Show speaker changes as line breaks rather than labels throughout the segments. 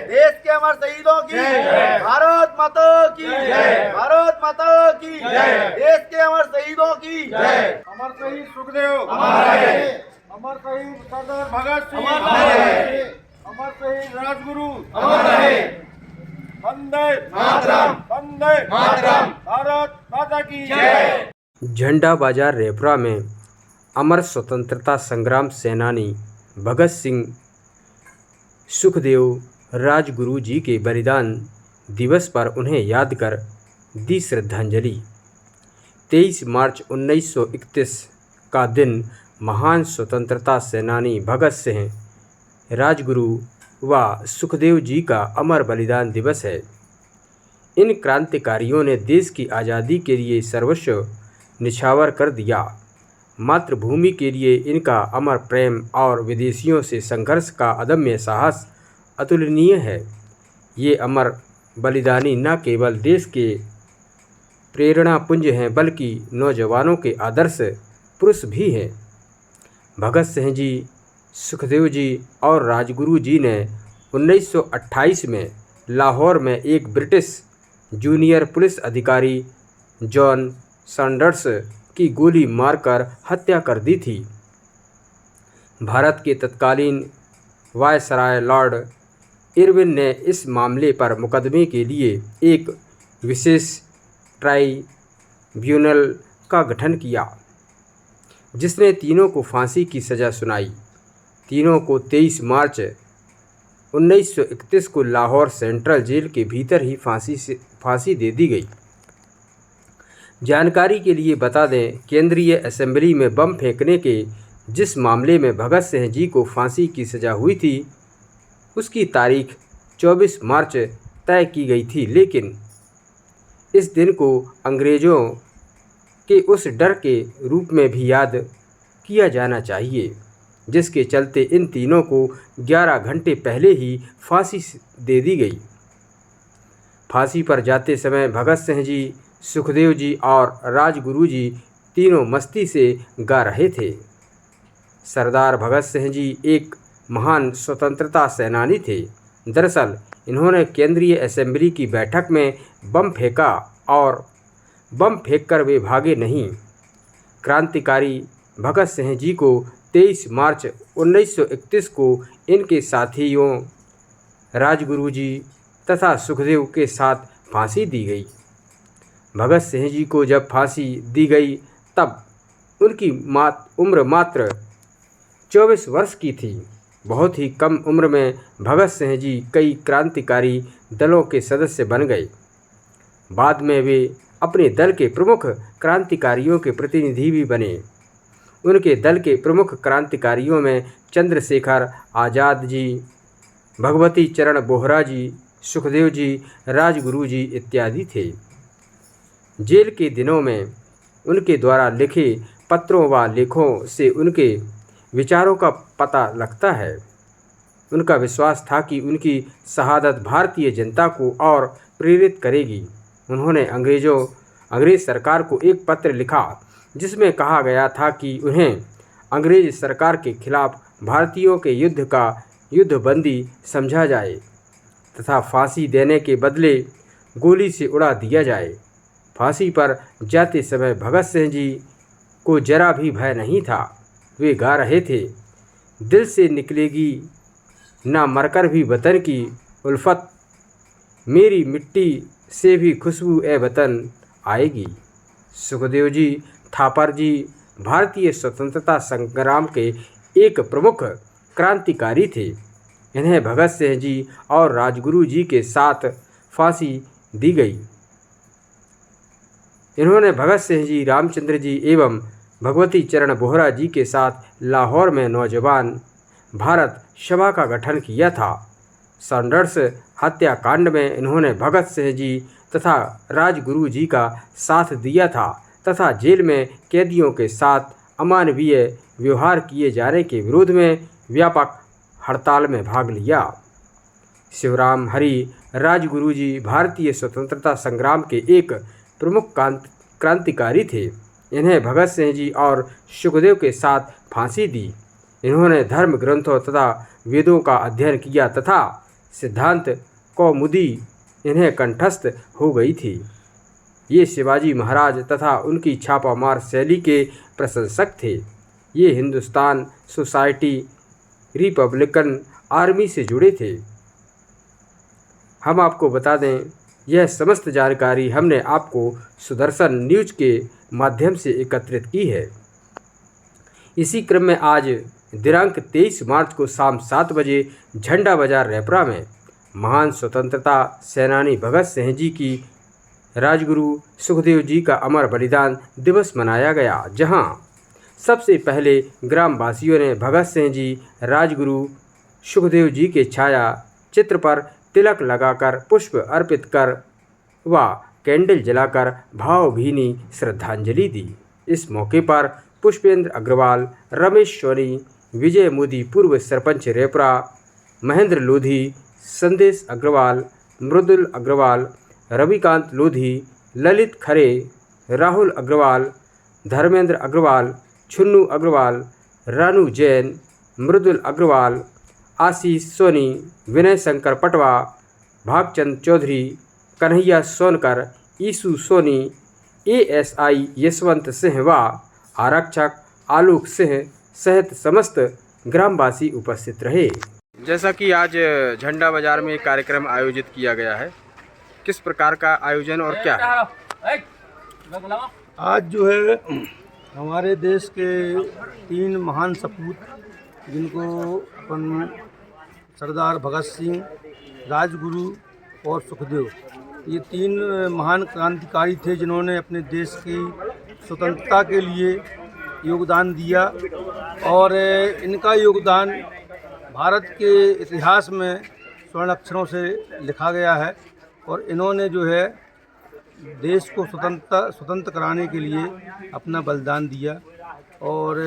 देश के अमर शहीदों की भारत माता की भारत माता की देश के अमर शहीदों की
अमर शहीद सुखदेव अमर शहीद सरदार भगत सिंह अमर शहीद राजगुरु वंदे मातरम भारत माता की जय।
झंडा बाजार रेपरा में अमर स्वतंत्रता संग्राम सेनानी भगत सिंह सुखदेव राजगुरु जी के बलिदान दिवस पर उन्हें याद कर दी श्रद्धांजलि। 23 मार्च 1931 का दिन महान स्वतंत्रता सेनानी भगत सिंह राजगुरु व सुखदेव जी का अमर बलिदान दिवस है। इन क्रांतिकारियों ने देश की आज़ादी के लिए सर्वस्व निछावर कर दिया। मातृभूमि के लिए इनका अमर प्रेम और विदेशियों से संघर्ष का अदम्य साहस अतुलनीय है। ये अमर बलिदानी न केवल देश के प्रेरणा पुंज हैं बल्कि नौजवानों के आदर्श पुरुष भी हैं। भगत सिंह जी, सुखदेव जी और राजगुरु जी ने 1928 में लाहौर में एक ब्रिटिश जूनियर पुलिस अधिकारी जॉन सैंडर्स की गोली मारकर हत्या कर दी थी। भारत के तत्कालीन वायसराय लॉर्ड इरविन ने इस मामले पर मुकदमे के लिए एक विशेष ट्राइब्यूनल का गठन किया, जिसने तीनों को फांसी की सज़ा सुनाई। तीनों को 23 मार्च 1931 को लाहौर सेंट्रल जेल के भीतर ही फांसी दे दी गई। जानकारी के लिए बता दें, केंद्रीय असेंबली में बम फेंकने के जिस मामले में भगत सिंह जी को फांसी की सज़ा हुई थी, उसकी तारीख 24 मार्च तय की गई थी, लेकिन इस दिन को अंग्रेज़ों के उस डर के रूप में भी याद किया जाना चाहिए, जिसके चलते इन तीनों को 11 घंटे पहले ही फांसी दे दी गई। फांसी पर जाते समय भगत सिंह जी, सुखदेव जी और राजगुरु जी तीनों मस्ती से गा रहे थे। सरदार भगत सिंह जी एक महान स्वतंत्रता सेनानी थे। दरअसल इन्होंने केंद्रीय असेंबली की बैठक में बम फेंका और बम फेंककर वे भागे नहीं। क्रांतिकारी भगत सिंह जी को 23 मार्च 1931 को इनके साथियों राजगुरु जी तथा सुखदेव के साथ फांसी दी गई। भगत सिंह जी को जब फांसी दी गई तब उनकी उम्र मात्र 24 वर्ष की थी। बहुत ही कम उम्र में भगत सिंह जी कई क्रांतिकारी दलों के सदस्य बन गए। बाद में वे अपने दल के प्रमुख क्रांतिकारियों के प्रतिनिधि भी बने। उनके दल के प्रमुख क्रांतिकारियों में चंद्रशेखर आज़ाद जी, भगवती चरण बोहरा जी, सुखदेव जी, राजगुरु जी इत्यादि थे। जेल के दिनों में उनके द्वारा लिखे पत्रों व लेखों से उनके विचारों का पता लगता है। उनका विश्वास था कि उनकी शहादत भारतीय जनता को और प्रेरित करेगी। उन्होंने अंग्रेज़ सरकार को एक पत्र लिखा, जिसमें कहा गया था कि उन्हें अंग्रेज़ सरकार के खिलाफ भारतीयों के युद्ध का युद्धबंदी समझा जाए तथा फांसी देने के बदले गोली से उड़ा दिया जाए। फांसी पर जाते समय भगत सिंह जी को जरा भी भय नहीं था। वे गा रहे थे, दिल से निकलेगी ना मरकर भी वतन की उल्फत, मेरी मिट्टी से भी खुशबू ए वतन आएगी। सुखदेव जी थापर जी भारतीय स्वतंत्रता संग्राम के एक प्रमुख क्रांतिकारी थे। इन्हें भगत सिंह जी और राजगुरु जी के साथ फांसी दी गई। इन्होंने भगत सिंह जी, रामचंद्र जी एवं भगवती चरण बोहरा जी के साथ लाहौर में नौजवान भारत सभा का गठन किया था। सैंडर्स हत्याकांड में इन्होंने भगत सिंह जी तथा राजगुरु जी का साथ दिया था तथा जेल में कैदियों के साथ अमानवीय व्यवहार किए जाने के विरोध में व्यापक हड़ताल में भाग लिया। शिवराम हरि राजगुरु जी भारतीय स्वतंत्रता संग्राम के एक प्रमुख क्रांतिकारी थे। इन्हें भगत सिंह जी और सुखदेव के साथ फांसी दी। इन्होंने धर्म ग्रंथों तथा वेदों का अध्ययन किया तथा सिद्धांत कौमुदी इन्हें कंठस्थ हो गई थी। ये शिवाजी महाराज तथा उनकी छापामार शैली के प्रशंसक थे। ये हिंदुस्तान सोसाइटी रिपब्लिकन आर्मी से जुड़े थे। हम आपको बता दें, यह समस्त जानकारी हमने आपको सुदर्शन न्यूज के माध्यम से एकत्रित की है। इसी क्रम में आज दिनांक 23 मार्च को शाम 7 बजे झंडा बाजार रेपरा में महान स्वतंत्रता सेनानी भगत सिंह जी की राजगुरु सुखदेव जी का अमर बलिदान दिवस मनाया गया, जहां सबसे पहले ग्रामवासियों ने भगत सिंह जी राजगुरु सुखदेव जी के छाया चित्र पर तिलक लगाकर पुष्प अर्पित कर व कैंडल जलाकर भावभीनी श्रद्धांजलि दी। इस मौके पर पुष्पेंद्र अग्रवाल, रमेश सोनी, विजय मोदी पूर्व सरपंच रेपरा, महेंद्र लोधी, संदेश अग्रवाल, मृदुल अग्रवाल, रविकांत लोधी, ललित खरे, राहुल अग्रवाल, धर्मेंद्र अग्रवाल, छुन्नू अग्रवाल, रानू जैन, मृदुल अग्रवाल, आशीष सोनी, विनय शंकर पटवा, भागचंद चौधरी, कन्हैया सोनकर, ईसु सोनी, एएसआई यशवंत सिंह व आरक्षक आलोक सिंह सहित समस्त ग्रामवासी उपस्थित रहे। जैसा कि आज झंडा बाजार में एक कार्यक्रम आयोजित किया गया है, किस प्रकार का आयोजन और क्या है?
आज जो है हमारे देश के 3 महान सपूत, जिनको अपन सरदार भगत सिंह, राजगुरु और सुखदेव, ये 3 महान क्रांतिकारी थे जिन्होंने अपने देश की स्वतंत्रता के लिए योगदान दिया। और इनका योगदान भारत के इतिहास में स्वर्ण अक्षरों से लिखा गया है। और इन्होंने जो है देश को स्वतंत्र कराने के लिए अपना बलिदान दिया। और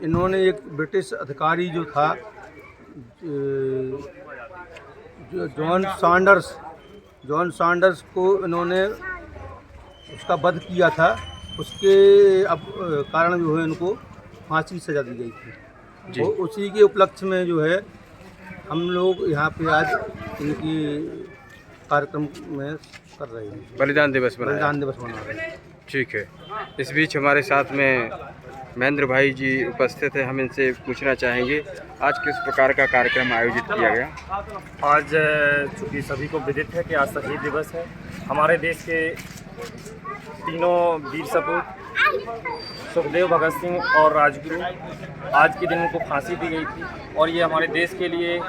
इन्होंने एक ब्रिटिश अधिकारी जो था जॉन सैंडर्स को इन्होंने उसका वध किया था। उसके कारण जो है इनको फांसी की सज़ा दी गई थी। और उसी के उपलक्ष्य में जो है हम लोग यहाँ पे आज इनकी कार्यक्रम में कर रहे हैं,
बलिदान दिवस मना
रहे हैं।
ठीक है। इस बीच हमारे साथ में महेंद्र भाई जी उपस्थित है। हम इनसे पूछना चाहेंगे आज किस प्रकार का कार्यक्रम आयोजित किया गया?
आज चूँकि सभी को विदित है कि आज शहीद दिवस है। हमारे देश के तीनों वीर सपूत सुखदेव, भगत सिंह और राजगुरु, आज के दिन उनको फांसी दी गई थी और ये हमारे देश के लिए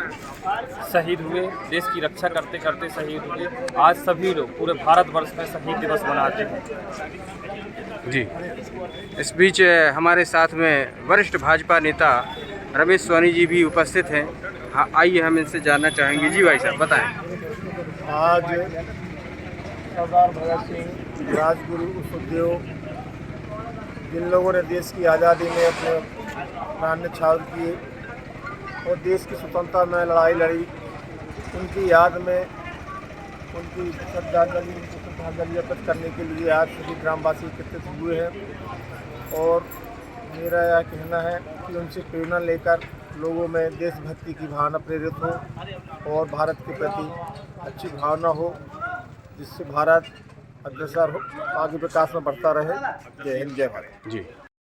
शहीद हुए, देश की रक्षा करते करते शहीद हुए। आज सभी लोग पूरे भारतवर्ष में शहीद दिवस मनाते हैं।
जी, इस बीच हमारे साथ में वरिष्ठ भाजपा नेता रमेश सोनी जी भी उपस्थित हैं। हाँ, आइए हम इनसे जानना चाहेंगे। जी भाई साहब, बताएं।
आज सरदार भगत सिंह, राजगुरु सुखदेव, जिन लोगों ने देश की आज़ादी में अपने प्राण न्यौछावर किए और देश की स्वतंत्रता में लड़ाई लड़ी, उनकी याद में उनकी श्रद्धांजलि अर्पित करने के लिए आज सभी ग्रामवासी एकत्रित हुए हैं। और मेरा यह कहना है कि उनसे प्रेरणा लेकर लोगों में देशभक्ति की भावना प्रेरित हो और भारत के प्रति अच्छी भावना हो, जिससे भारत अग्रसर हो, आगे विकास में बढ़ता रहे। जय हिंद, जय भारत।
जी।